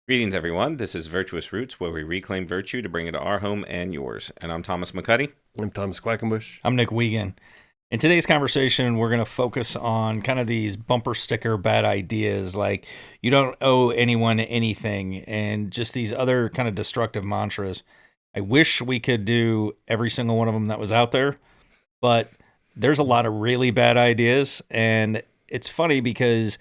Greetings, everyone. This is Virtuous Roots, where we reclaim virtue to bring it to our home and yours. And I'm Thomas McCuddy. I'm Thomas Quackenbush. I'm Nick Wiegand. In today's conversation, we're going to focus on kind of these bumper sticker bad ideas like you don't owe anyone anything and just these other kind of destructive mantras. I wish we could do every single one of them that was out there, but there's a lot of really bad ideas. And it's funny because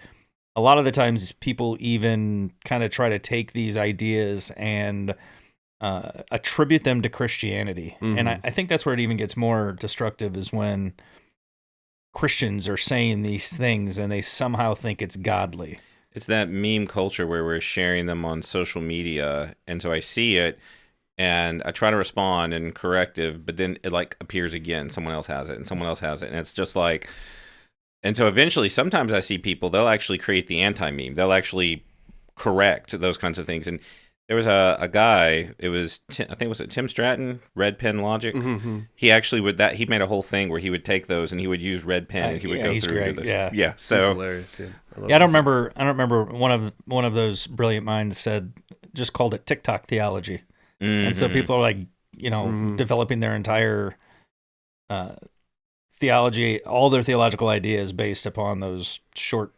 a lot of the times people even kind of try to take these ideas and attribute them to Christianity. Mm-hmm. And I think that's where it even gets more destructive is when Christians are saying these things and they somehow think it's godly. It's that meme culture where we're sharing them on social media. And so I see it and I try to respond and corrective, but then it like appears again. Someone else has it and someone else has it. And it's just like, and so eventually sometimes I see people, they'll actually create the anti-meme. They'll actually correct those kinds of things. And there was a guy, it was, I think, was it Tim Stratton, Red Pen Logic? Mm-hmm. He actually he made a whole thing where he would take those and he would use red pen and he would go through. Great. Yeah. Yeah. So he's hilarious. Yeah. I don't remember one of those brilliant minds said, just called it TikTok theology. Mm-hmm. And so people are like, developing their entire theology, all their theological ideas based upon those short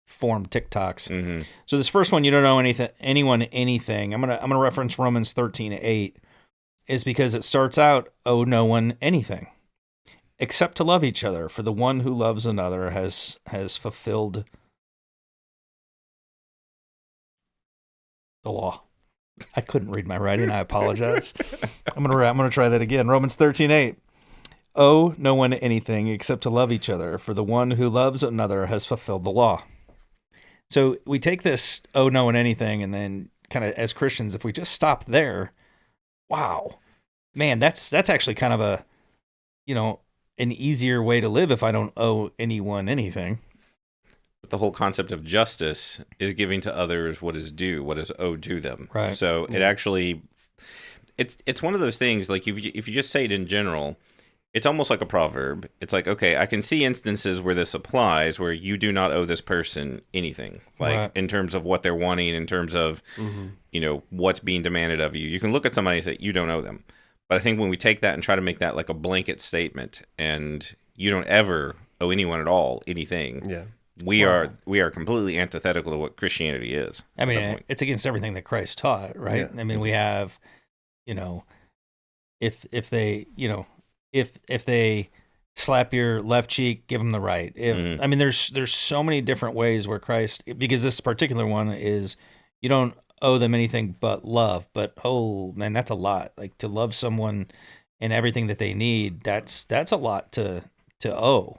form TikToks. Mm-hmm. So this first one, you don't know anyone anything. I'm gonna reference Romans 13:8, is because it starts out, owe no one anything, except to love each other. For the one who loves another has fulfilled the law. I couldn't read my writing. I apologize. I'm gonna try that again. Romans 13:8. Owe no one anything except to love each other. For the one who loves another has fulfilled the law. So we take this, oh, no one anything, and then kind of as Christians, if we just stop there, wow, man, that's actually kind of a, an easier way to live if I don't owe anyone anything. But the whole concept of justice is giving to others what is due, what is owed to them. Right. So it actually, it's one of those things, like if you just say it in general, it's almost like a proverb. It's like, okay, I can see instances where this applies, where you do not owe this person anything, like right. in terms of what they're wanting, in terms of, what's being demanded of you. You can look at somebody and say, you don't owe them. But I think when we take that and try to make that like a blanket statement, and you don't ever owe anyone at all anything, we are completely antithetical to what Christianity is. I mean, it's against everything that Christ taught, right? Yeah. I mean, we have, if they, if they slap your left cheek, give them the right. I mean, there's so many different ways where Christ, because this particular one is you don't owe them anything but love. But oh man, that's a lot. Like to love someone and everything that they need, that's a lot to owe.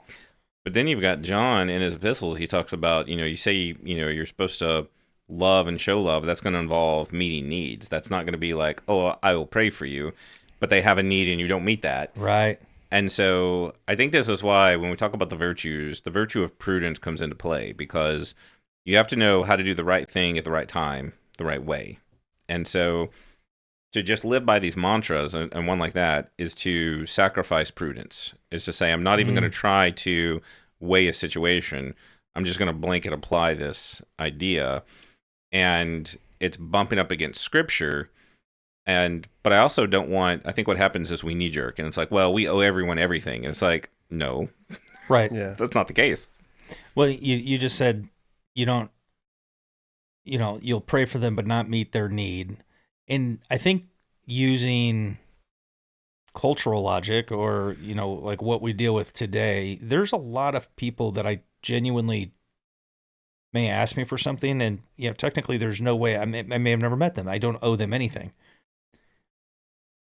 But then you've got John in his epistles. He talks about, you say, you're supposed to love and show love. That's going to involve meeting needs. That's not going to be like, oh, I will pray for you, but they have a need and you don't meet that. Right. And so I think this is why when we talk about the virtues, the virtue of prudence comes into play, because you have to know how to do the right thing at the right time, the right way. And so to just live by these mantras, and one like that, is to sacrifice prudence, is to say, I'm not even going to try to weigh a situation. I'm just going to blanket apply this idea. And it's bumping up against Scripture. But I also don't want, I think what happens is we knee jerk, and it's like, well, we owe everyone everything. And it's like, no. Right. Yeah. That's not the case. Well, you just said you don't, you'll pray for them but not meet their need. And I think using cultural logic or, like what we deal with today, there's a lot of people that I genuinely may ask me for something. And, technically there's no way, I may have never met them. I don't owe them anything.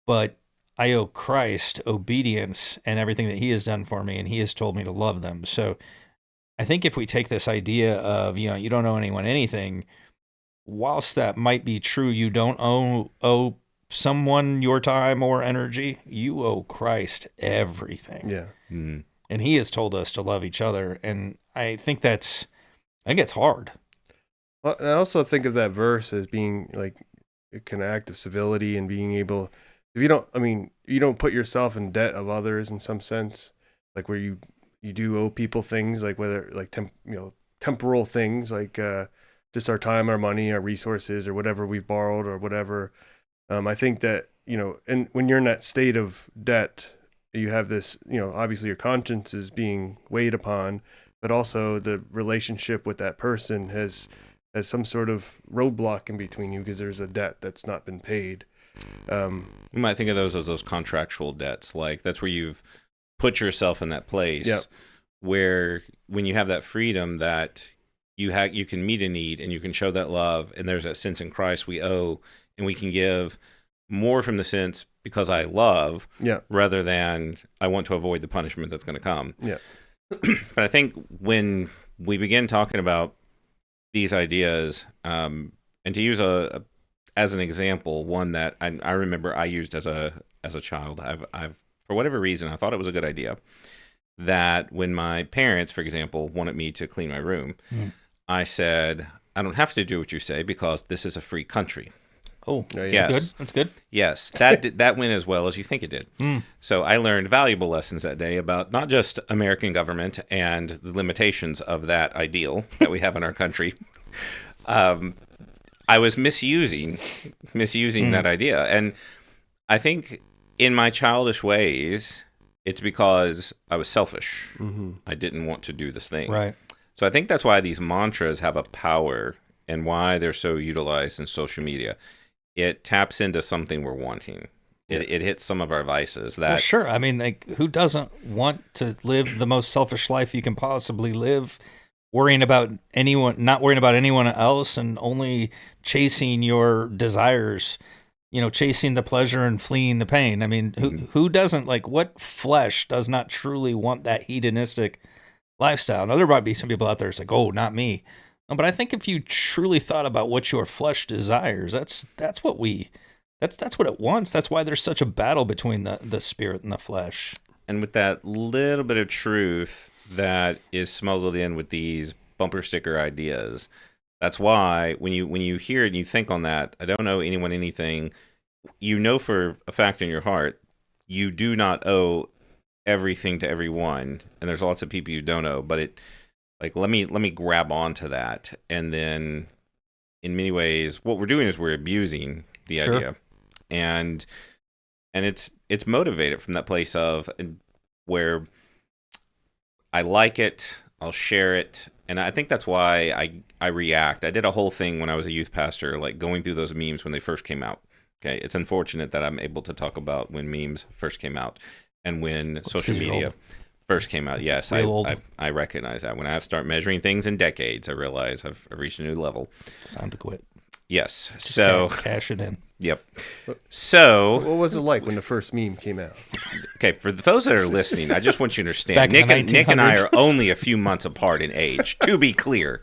But I owe Christ obedience and everything that he has done for me, and he has told me to love them. So I think if we take this idea of, you don't owe anyone anything, whilst that might be true, you don't owe someone your time or energy, you owe Christ everything. Yeah. Mm-hmm. And he has told us to love each other. And I think it's hard. Well, I also think of that verse as being like a kind of act of civility and being able, if you don't put yourself in debt of others in some sense, like where you do owe people things, like whether like temporal things, like just our time, our money, our resources, or whatever we've borrowed or whatever. I think that, and when you're in that state of debt, you have this, obviously your conscience is being weighed upon, but also the relationship with that person has some sort of roadblock in between you because there's a debt that's not been paid. You might think of those as those contractual debts. Like that's where you've put yourself in that place where when you have that freedom that you can meet a need and you can show that love, and there's that sense in Christ we owe, and we can give more from the sense because I love rather than I want to avoid the punishment that's going to come. Yeah. But I think when we begin talking about these ideas, and to use as an example, one that I remember I used as a child, I've for whatever reason I thought it was a good idea that when my parents, for example, wanted me to clean my room, I said, I don't have to do what you say because this is a free country. Oh, yes. That's good. Yes, that went as well as you think it did. So I learned valuable lessons that day about not just American government and the limitations of that ideal that we have in our country. I was misusing that idea, and I think in my childish ways, it's because I was selfish. I didn't want to do this thing. Right. So I think that's why these mantras have a power and why they're so utilized in social media. It taps into something we're wanting. It hits some of our vices. That sure. I mean, like, who doesn't want to live the most selfish life you can possibly live, not worrying about anyone else, and only chasing your desires, chasing the pleasure and fleeing the pain. I mean, who doesn't, like, what flesh does not truly want that hedonistic lifestyle? Now, there might be some people out there that's like, oh, not me. No, but I think if you truly thought about what your flesh desires, that's what it wants. That's why there's such a battle between the spirit and the flesh. And with that little bit of truth that is smuggled in with these bumper sticker ideas, that's why when you hear it and you think on that, I don't owe anyone anything, for a fact in your heart, you do not owe everything to everyone, and there's lots of people you don't owe, but let me grab onto that, and then in many ways what we're doing is we're abusing the idea, and it's motivated from that place of where I like it, I'll share it, and I think that's why I react. I did a whole thing when I was a youth pastor, like going through those memes when they first came out. Okay, it's unfortunate that I'm able to talk about when memes first came out and when social media first came out. Yes, I recognize that. When I start measuring things in decades, I realize I've reached a new level. It's time to quit. Yes. Just cash it in. Yep. So what was it like when the first meme came out? Okay, for those that are listening, I just want you to understand, Nick and I are only a few months apart in age, to be clear.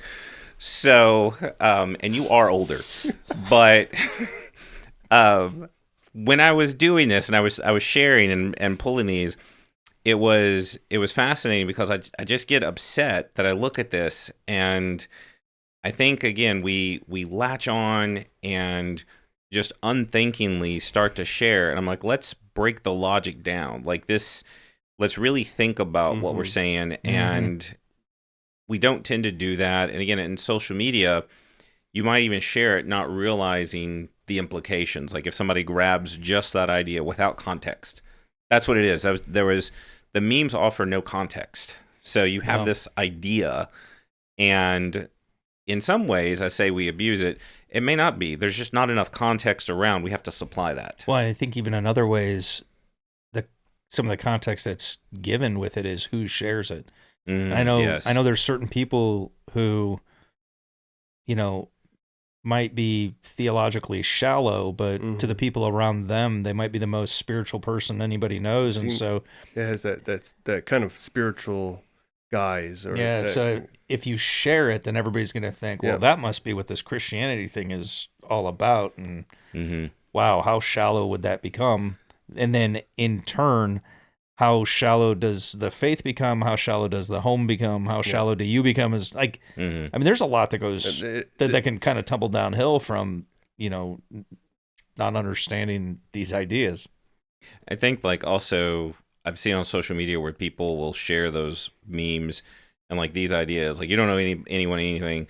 So, and you are older, but when I was doing this and I was sharing and pulling these, it was fascinating because I just get upset that I look at this, and I think again we latch on and just unthinkingly start to share, and I'm like, let's break the logic down. Like this, let's really think about what we're saying, and we don't tend to do that. And again, in social media, you might even share it not realizing the implications. Like if somebody grabs just that idea without context, that's what it is. The memes offer no context. So you have this idea, and in some ways, I say we abuse it. It may not be. There's just not enough context around. We have to supply that. Well, I think even in other ways, some of the context that's given with it is who shares it. I know there's certain people who, might be theologically shallow, but to the people around them, they might be the most spiritual person anybody knows, and so it has that kind of spiritual guise. So if you share it, then everybody's going to think, well, that must be what this Christianity thing is all about, and wow, how shallow would that become? And then in turn, how shallow does the faith become? How shallow does the home become? How shallow do you become? Is like, I mean, there's a lot that goes that can kind of tumble downhill from not understanding these ideas. I think like also I've seen on social media where people will share those memes and like these ideas, like you don't know anyone anything,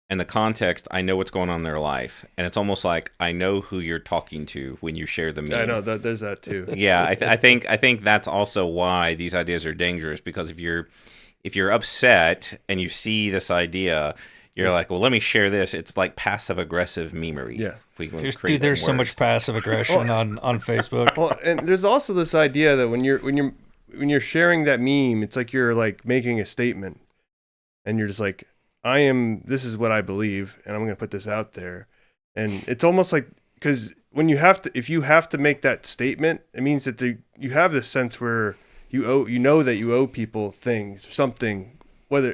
and the context, I know what's going on in their life, and it's almost like I know who you're talking to when you share the meme. I know that there's that too. Yeah, I think that's also why these ideas are dangerous, because if you're upset and you see this idea, you're like, well, let me share this. It's like passive aggressive memery. Yeah. If we can Dude, create there's some so words. much passive aggression on Facebook. Well, and there's also this idea that when you're sharing that meme, it's like you're like making a statement, and you're just like, this is what I believe, and I'm going to put this out there. And it's almost like, because if you have to make that statement, it means that you have this sense where you know that you owe people things, something, whether,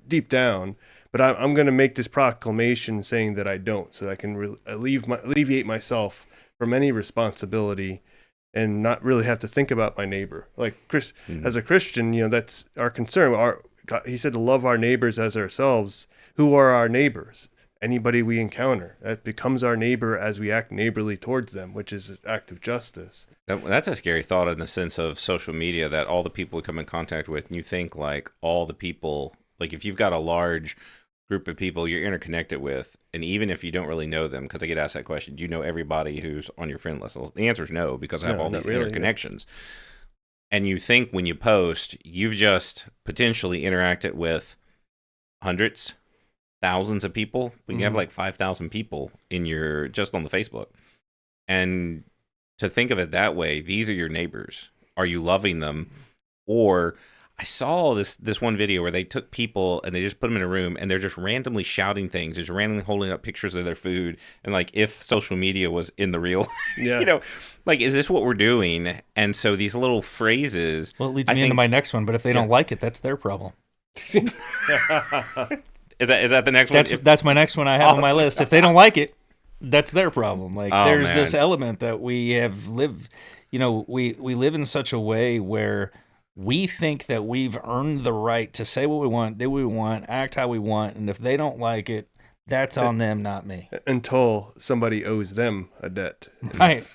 deep down, but I'm going to make this proclamation saying that I don't, so that I can alleviate myself from any responsibility and not really have to think about my neighbor. Like as a Christian, that's our concern. He said to love our neighbors as ourselves. Who are our neighbors? Anybody we encounter. That becomes our neighbor as we act neighborly towards them, which is an act of justice. That's a scary thought in the sense of social media, that all the people we come in contact with, and you think like all the people, like if you've got a large group of people you're interconnected with, and even if you don't really know them, because I get asked that question, do you know everybody who's on your friend list? Well, the answer is no, because I have all these interconnections. And you think when you post, you've just potentially interacted with hundreds, thousands of people. But you have like 5,000 people just on the Facebook. And to think of it that way, these are your neighbors. Are you loving them? Or I saw this one video where they took people and they just put them in a room and they're just randomly shouting things, just randomly holding up pictures of their food. And like, if social media was in the real, like, is this what we're doing? And so these little phrases. Well, it leads me into my next one, but if they don't like it, that's their problem. Is that the next one? That's my next one I have on my list. If they don't like it, that's their problem. Like, there's this element that we have lived, we live in such a way where we think that we've earned the right to say what we want, do what we want, act how we want, and if they don't like it, that's on them, not me. Until somebody owes them a debt. Right.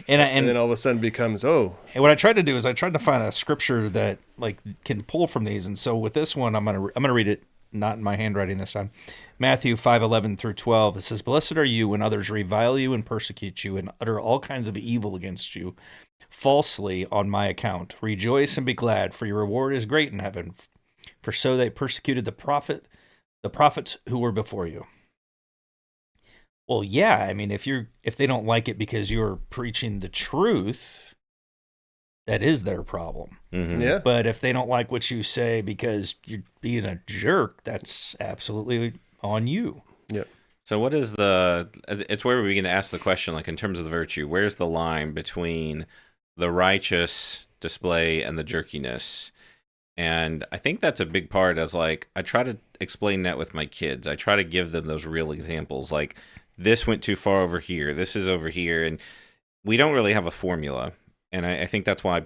And then all of a sudden becomes, And what I tried to do is I tried to find a scripture that like can pull from these. And so with this one, I'm gonna read it, not in my handwriting this time. Matthew 5:11 through 12. It says, "Blessed are you when others revile you and persecute you and utter all kinds of evil against you falsely on my account. Rejoice and be glad, for your reward is great in heaven. For so they persecuted the prophets who were before you." Well, yeah, I mean, if they don't like it because you're preaching the truth, that is their problem. Mm-hmm. Yeah. But if they don't like what you say because you're being a jerk, that's absolutely on you. Yeah. So what is it's where we begin to ask the question, like in terms of the virtue, where's the line between the righteous display and the jerkiness? And I think that's a big part, as like, I try to explain that with my kids. I try to give them those real examples, like, this went too far over here, this is over here, and we don't really have a formula. And I think that's why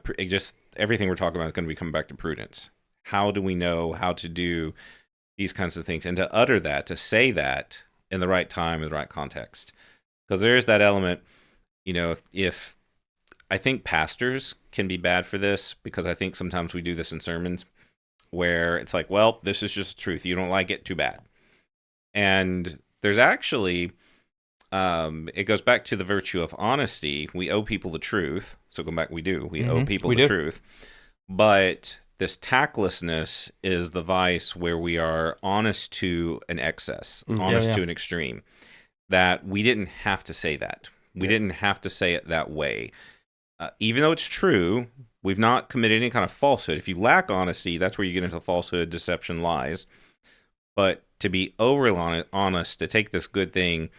everything we're talking about is going to be coming back to prudence. How do we know how to do these kinds of things? And to utter that, to say that in the right time, in the right context. Because there is that element, if I think pastors can be bad for this, because I think sometimes we do this in sermons where it's like, well, this is just the truth. You don't like it, too bad. And there's actually, it goes back to the virtue of honesty. We owe people the truth. So going back, we owe people the truth. But this tactlessness is the vice where we are honest to an excess, honest to an extreme, that we didn't have to say that. We didn't have to say it that way. Even though it's true, we've not committed any kind of falsehood. If you lack honesty, that's where you get into falsehood, deception, lies. But to be overly honest, to take this good thing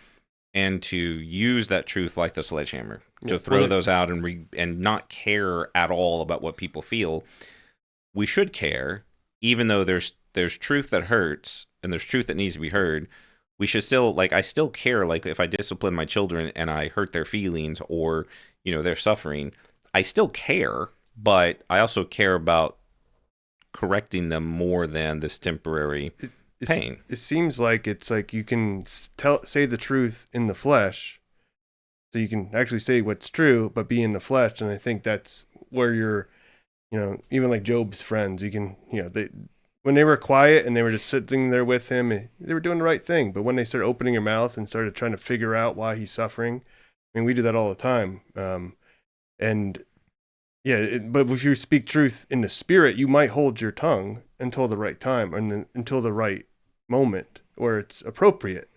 and to use that truth like the sledgehammer, to throw those out and not care at all about what people feel. We should care, even though there's truth that hurts and there's truth that needs to be heard. We should still, like, I still care, like, if I discipline my children and I hurt their feelings or, they're suffering, I still care, but I also care about correcting them more than this temporary pain. It seems like it's like you can say the truth in the flesh, so you can actually say what's true, but be in the flesh. And I think that's where you're, even like Job's friends, you can, when they were quiet and they were just sitting there with him, they were doing the right thing. But when they started opening their mouth and started trying to figure out why he's suffering, I mean, we do that all the time. And yeah, but if you speak truth in the spirit, you might hold your tongue until the right time and until the right moment where it's appropriate.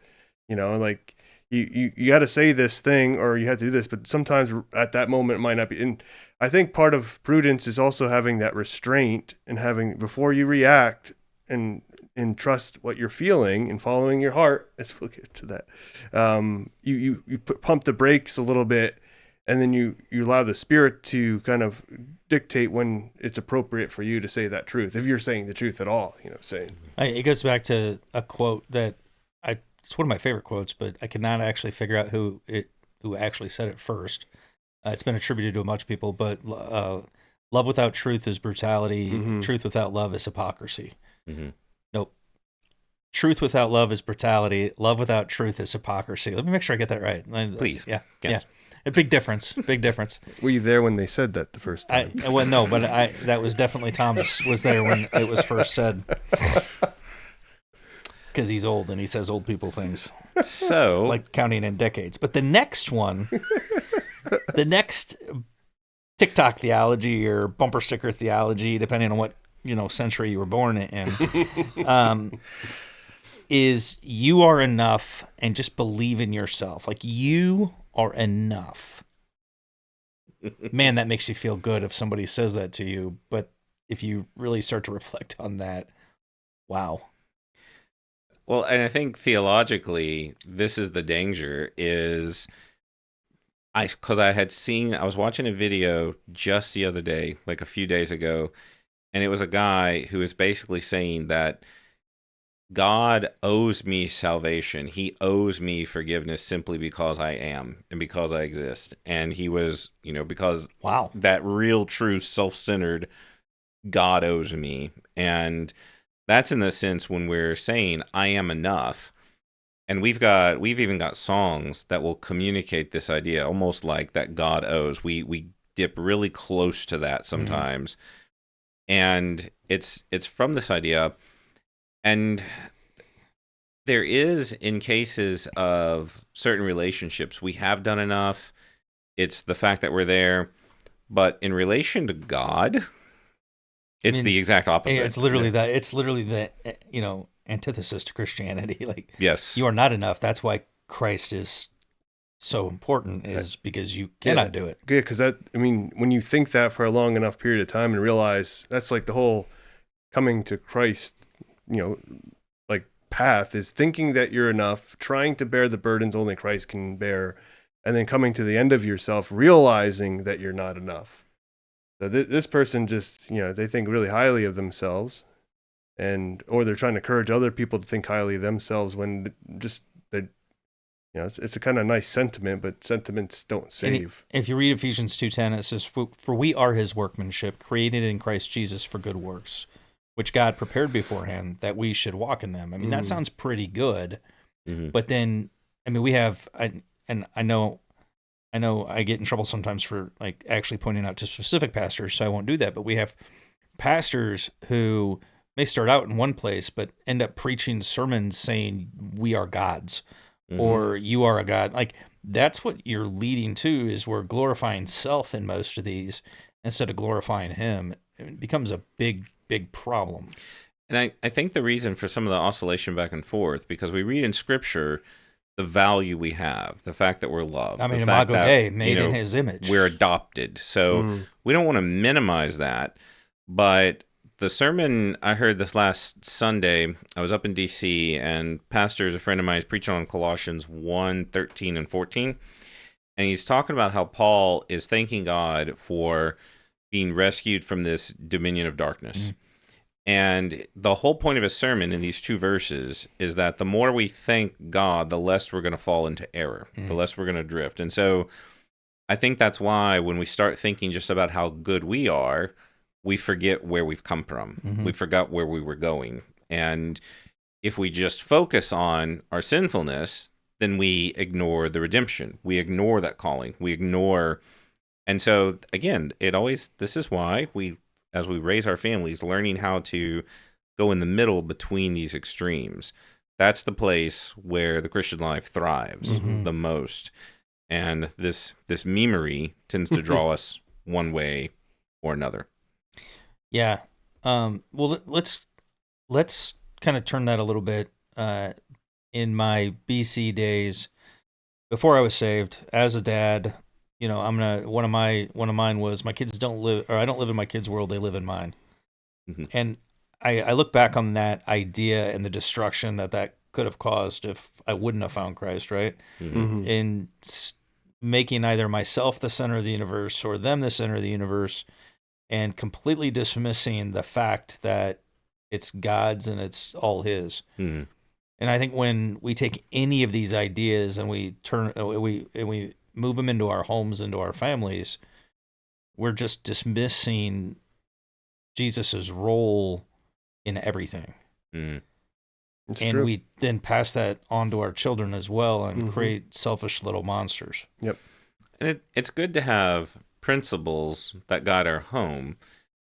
Like you got to say this thing or you have to do this, but sometimes at that moment it might not be. And I think part of prudence is also having that restraint and having, before you react and trust what you're feeling and following your heart, as we'll get to that, you pump the brakes a little bit, and then you allow the spirit to kind of dictate when it's appropriate for you to say that truth, if you're saying the truth at all, It goes back to a quote that it's one of my favorite quotes, but I cannot actually figure out who actually said it first. It's been attributed to a bunch of people, but love without truth is brutality. Mm-hmm. Truth without love is hypocrisy. Mm-hmm. Nope. Truth without love is brutality. Love without truth is hypocrisy. Let me make sure I get that right. Please. Yeah. Yes. Yeah. A big difference. Big difference. Were you there when they said that the first time? Well, no, but that was definitely Thomas was there when it was first said. Because he's old and he says old people things. So, like counting in decades. But the next one, the next TikTok theology or bumper sticker theology, depending on what century you were born in, is you are enough and just believe in yourself. Like, you are enough. Man, that makes you feel good if somebody says that to you. But if you really start to reflect on that, wow. Well, and I think theologically, this is the danger, is because I was watching a video just the other day, like a few days ago, and it was a guy who was basically saying that God owes me salvation. He owes me forgiveness simply because I am and because I exist. And he was, because wow, that real, true, self-centered God owes me. And that's in the sense when we're saying I am enough, and we've even got songs that will communicate this idea, almost like that God owes. We dip really close to that sometimes, and it's from this idea, and there is, in cases of certain relationships, we have done enough. It's the fact that we're there, but in relation to God, it's the exact opposite. It's literally that. It's literally the antithesis to Christianity. Like, yes, you are not enough. That's why Christ is so important, is because you cannot do it. Yeah, because when you think that for a long enough period of time and realize that's like the whole coming to Christ, like path is thinking that you're enough, trying to bear the burdens only Christ can bear, and then coming to the end of yourself, realizing that you're not enough. So this person just, they think really highly of themselves, or they're trying to encourage other people to think highly of themselves when it's a kind of nice sentiment, but sentiments don't save. If you read Ephesians 2:10, it says, "For we are his workmanship, created in Christ Jesus for good works, which God prepared beforehand that we should walk in them." I mean, that sounds pretty good. Mm-hmm. But then, we have, I know I get in trouble sometimes for like actually pointing out to specific pastors, so I won't do that. But we have pastors who may start out in one place, but end up preaching sermons saying we are gods, or you are a god. Like, that's what you're leading to, is we're glorifying self in most of these instead of glorifying him. It becomes a big, big problem. And I think the reason for some of the oscillation back and forth, because we read in Scripture the value we have, the fact that we're loved. Imago Dei, made in his image. We're adopted. So we don't want to minimize that. But the sermon I heard this last Sunday, I was up in D.C., and a friend of mine, is preaching on Colossians 1:13 and 14. And he's talking about how Paul is thanking God for being rescued from this dominion of darkness. And the whole point of his sermon in these two verses is that the more we thank God, the less we're going to fall into error, the less we're going to drift. And so I think that's why when we start thinking just about how good we are, we forget where we've come from. We forgot where we were going. And if we just focus on our sinfulness, then we ignore the redemption. We ignore that calling. And so, again, this is why as we raise our families, learning how to go in the middle between these extremes. That's the place where the Christian life thrives the most. And this memery tends to draw us one way or another. Yeah. Well, let's kind of turn that a little bit. In my BC days, before I was saved, as a dad, one of mine was, my kids don't live, or I don't live in my kids' world, they live in mine. And I look back on that idea and the destruction that could have caused if I wouldn't have found Christ, right? In making either myself the center of the universe or them the center of the universe, and completely dismissing the fact that it's God's and it's all His. And I think when we take any of these ideas and we move them into our homes, into our families, we're just dismissing Jesus's role in everything. And true. we then pass that on to our children as well and create selfish little monsters. Yep. And it's good to have principles that guide our home,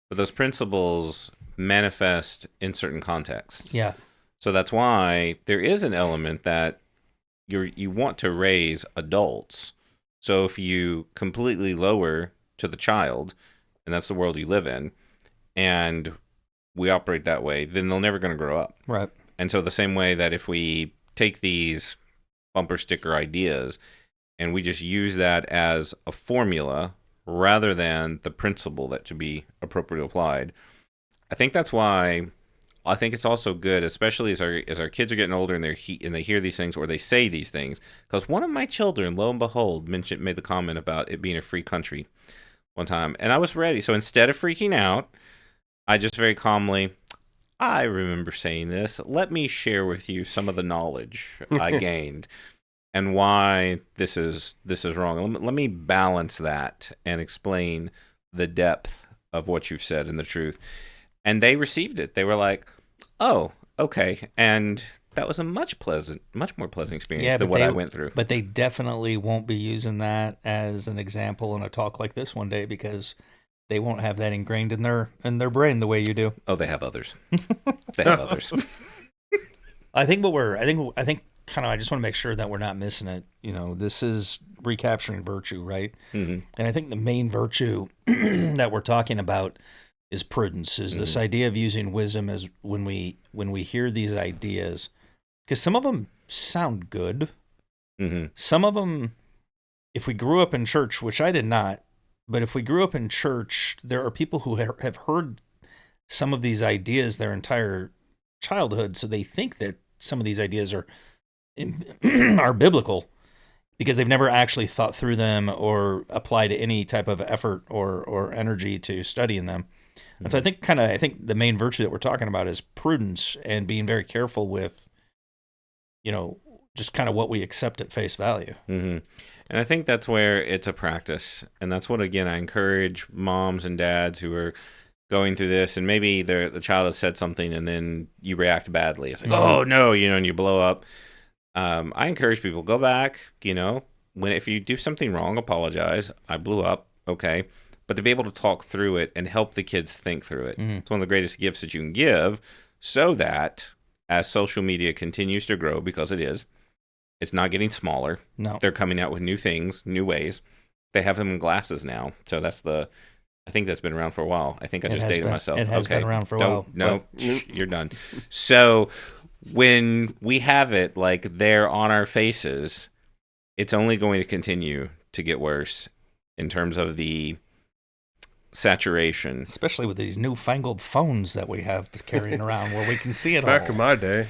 but those principles manifest in certain contexts. Yeah. So that's why there is an element that you want to raise adults. So if you completely lower to the child, and that's the world you live in, and we operate that way, then they're never going to grow up. Right. And so the same way that if we take these bumper sticker ideas and we just use that as a formula rather than the principle that should be appropriately applied, I think that's why I think it's also good, especially as our kids are getting older and they hear these things or they say these things. Because one of my children, lo and behold, made the comment about it being a free country one time, and I was ready. So instead of freaking out, I just very calmly, I remember saying this. Let me share with you some of the knowledge I gained and why this is wrong. Let me balance that and explain the depth of what you've said and the truth. And they received it. They were like, oh, okay. And that was a much more pleasant experience than what I went through. But they definitely won't be using that as an example in a talk like this one day, because they won't have that ingrained in their brain the way you do. Oh, they have others. They have others. I think kind of, I just want to make sure that we're not missing it. This is recapturing virtue, right? And I think the main virtue that we're talking about is prudence, is this idea of using wisdom as when we hear these ideas, because some of them sound good. Some of them, if we grew up in church, which I did not, but if we grew up in church, there are people who have heard some of these ideas their entire childhood, so they think that some of these ideas are biblical, because they've never actually thought through them or applied any type of effort or energy to studying them. And so I think the main virtue that we're talking about is prudence and being very careful with, just kind of what we accept at face value. And I think that's where it's a practice. And that's what, again, I encourage moms and dads who are going through this, and maybe the child has said something and then you react badly. It's like, oh no, and you blow up. I encourage people, go back, if you do something wrong, apologize. I blew up. Okay. But to be able to talk through it and help the kids think through it. It's one of the greatest gifts that you can give, so that as social media continues to grow, because it's not getting smaller. No. They're coming out with new things, new ways. They have them in glasses now. So I think that's been around for a while. I think I just dated myself. It has been around for a while. No, you're done. So when we have it like there on our faces, it's only going to continue to get worse in terms of the saturation, especially with these newfangled phones that we have carrying around where we can see it back all. in my day.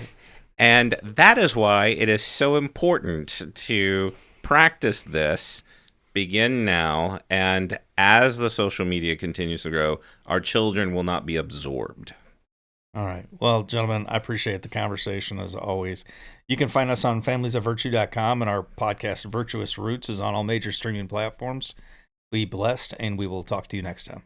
And that is why it is so important to practice this, begin now, and as the social media continues to grow, our children will not be absorbed. All right. Well, gentlemen, I appreciate the conversation as always. You can find us on familiesofvirtue.com, and our podcast Virtuous Roots is on all major streaming platforms. Be blessed, and we will talk to you next time.